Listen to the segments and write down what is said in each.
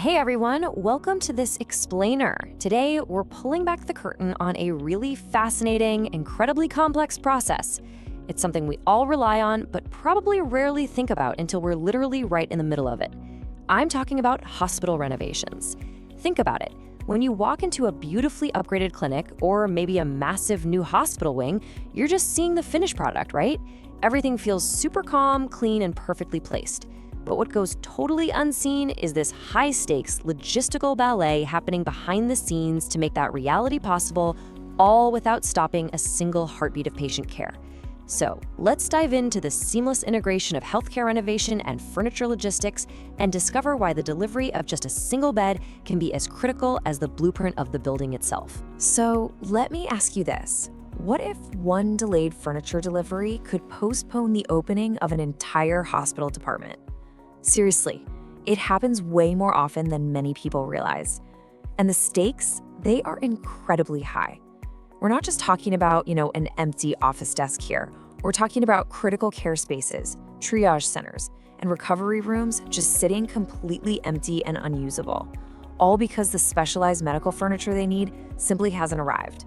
Hey everyone, welcome to this explainer. Today, we're pulling back the curtain on a really fascinating, incredibly complex process. It's something we all rely on, but probably rarely think about until we're literally right in the middle of it. I'm talking about hospital renovations. Think about it. When you walk into a beautifully upgraded clinic or maybe a massive new hospital wing, you're just seeing the finished product, right? Everything feels super calm, clean, and perfectly placed. But what goes totally unseen is this high-stakes logistical ballet happening behind the scenes to make that reality possible, all without stopping a single heartbeat of patient care. So let's dive into the seamless integration of healthcare renovation and furniture logistics and discover why the delivery of just a single bed can be as critical as the blueprint of the building itself. So let me ask you this. What if one delayed furniture delivery could postpone the opening of an entire hospital department? Seriously, it happens way more often than many people realize. And the stakes, they are incredibly high. We're not just talking about, an empty office desk here. We're talking about critical care spaces, triage centers, and recovery rooms just sitting completely empty and unusable, all because the specialized medical furniture they need simply hasn't arrived.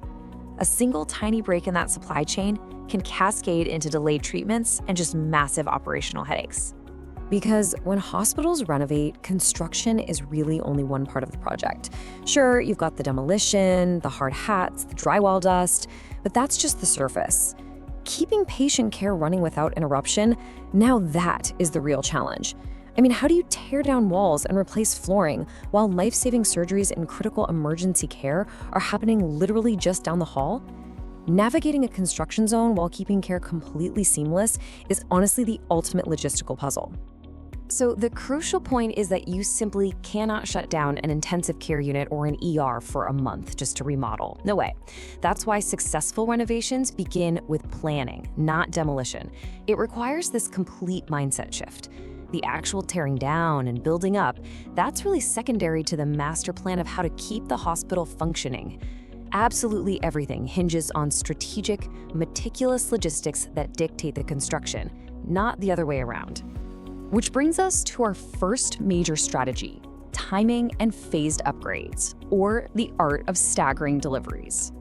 A single tiny break in that supply chain can cascade into delayed treatments and just massive operational headaches. Because when hospitals renovate, construction is really only one part of the project. Sure, you've got the demolition, the hard hats, the drywall dust, but that's just the surface. Keeping patient care running without interruption, now that is the real challenge. How do you tear down walls and replace flooring while life-saving surgeries and critical emergency care are happening literally just down the hall? Navigating a construction zone while keeping care completely seamless is honestly the ultimate logistical puzzle. So the crucial point is that you simply cannot shut down an intensive care unit or an ER for a month just to remodel. No way. That's why successful renovations begin with planning, not demolition. It requires this complete mindset shift. The actual tearing down and building up, that's really secondary to the master plan of how to keep the hospital functioning. Absolutely everything hinges on strategic, meticulous logistics that dictate the construction, not the other way around. Which brings us to our first major strategy, timing and phased upgrades, or the art of staggering deliveries.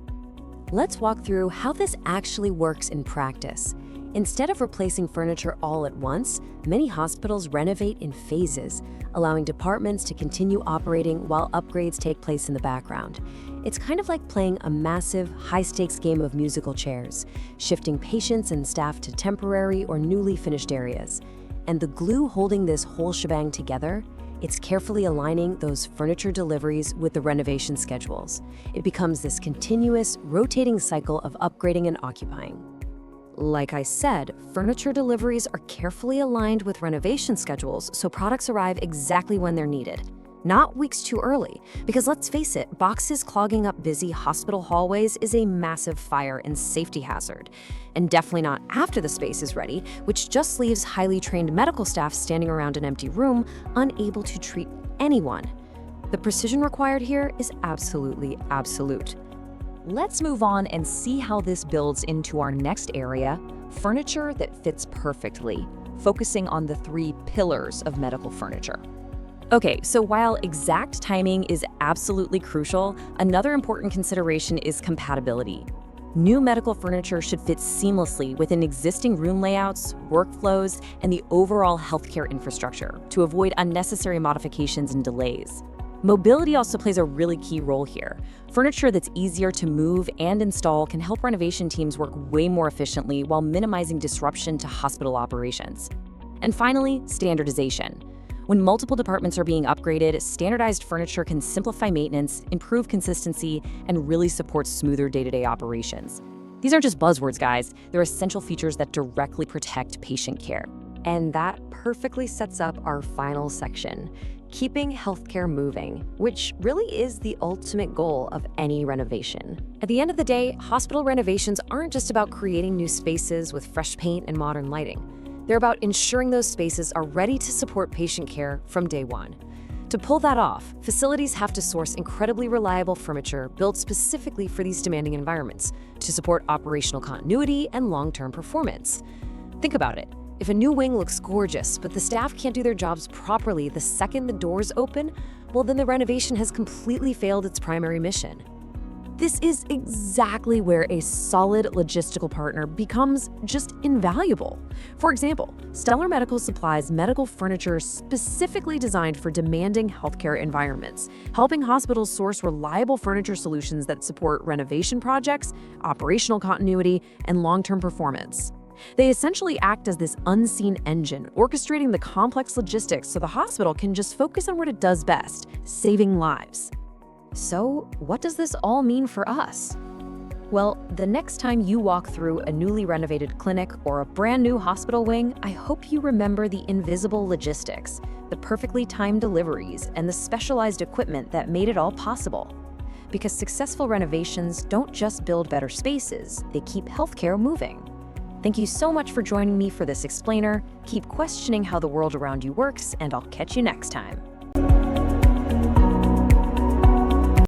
Let's walk through how this actually works in practice. Instead of replacing furniture all at once, many hospitals renovate in phases, allowing departments to continue operating while upgrades take place in the background. It's kind of like playing a massive, high-stakes game of musical chairs, shifting patients and staff to temporary or newly finished areas. And the glue holding this whole shebang together, it's carefully aligning those furniture deliveries with the renovation schedules. It becomes this continuous, rotating cycle of upgrading and occupying. Like I said, furniture deliveries are carefully aligned with renovation schedules so products arrive exactly when they're needed. Not weeks too early, because let's face it, boxes clogging up busy hospital hallways is a massive fire and safety hazard. And definitely not after the space is ready, which just leaves highly trained medical staff standing around an empty room, unable to treat anyone. The precision required here is absolutely absolute. Let's move on and see how this builds into our next area, furniture that fits perfectly, focusing on the 3 pillars of medical furniture. Okay, so while exact timing is absolutely crucial, another important consideration is compatibility. New medical furniture should fit seamlessly within existing room layouts, workflows, and the overall healthcare infrastructure to avoid unnecessary modifications and delays. Mobility also plays a really key role here. Furniture that's easier to move and install can help renovation teams work way more efficiently while minimizing disruption to hospital operations. And finally, standardization. When multiple departments are being upgraded, standardized furniture can simplify maintenance, improve consistency, and really support smoother day-to-day operations. These aren't just buzzwords, guys. They're essential features that directly protect patient care. And that perfectly sets up our final section, keeping healthcare moving, which really is the ultimate goal of any renovation. At the end of the day, hospital renovations aren't just about creating new spaces with fresh paint and modern lighting. They're about ensuring those spaces are ready to support patient care from day one. To pull that off, facilities have to source incredibly reliable furniture built specifically for these demanding environments to support operational continuity and long-term performance. Think about it. If a new wing looks gorgeous, but the staff can't do their jobs properly the second the doors open, well, then the renovation has completely failed its primary mission. This is exactly where a solid logistical partner becomes just invaluable. For example, Stellar Medico supplies medical furniture specifically designed for demanding healthcare environments, helping hospitals source reliable furniture solutions that support renovation projects, operational continuity, and long-term performance. They essentially act as this unseen engine, orchestrating the complex logistics so the hospital can just focus on what it does best, saving lives. So, what does this all mean for us? Well, the next time you walk through a newly renovated clinic or a brand new hospital wing, I hope you remember the invisible logistics, the perfectly timed deliveries, and the specialized equipment that made it all possible. Because successful renovations don't just build better spaces, they keep healthcare moving. Thank you so much for joining me for this explainer. Keep questioning how the world around you works, and I'll catch you next time.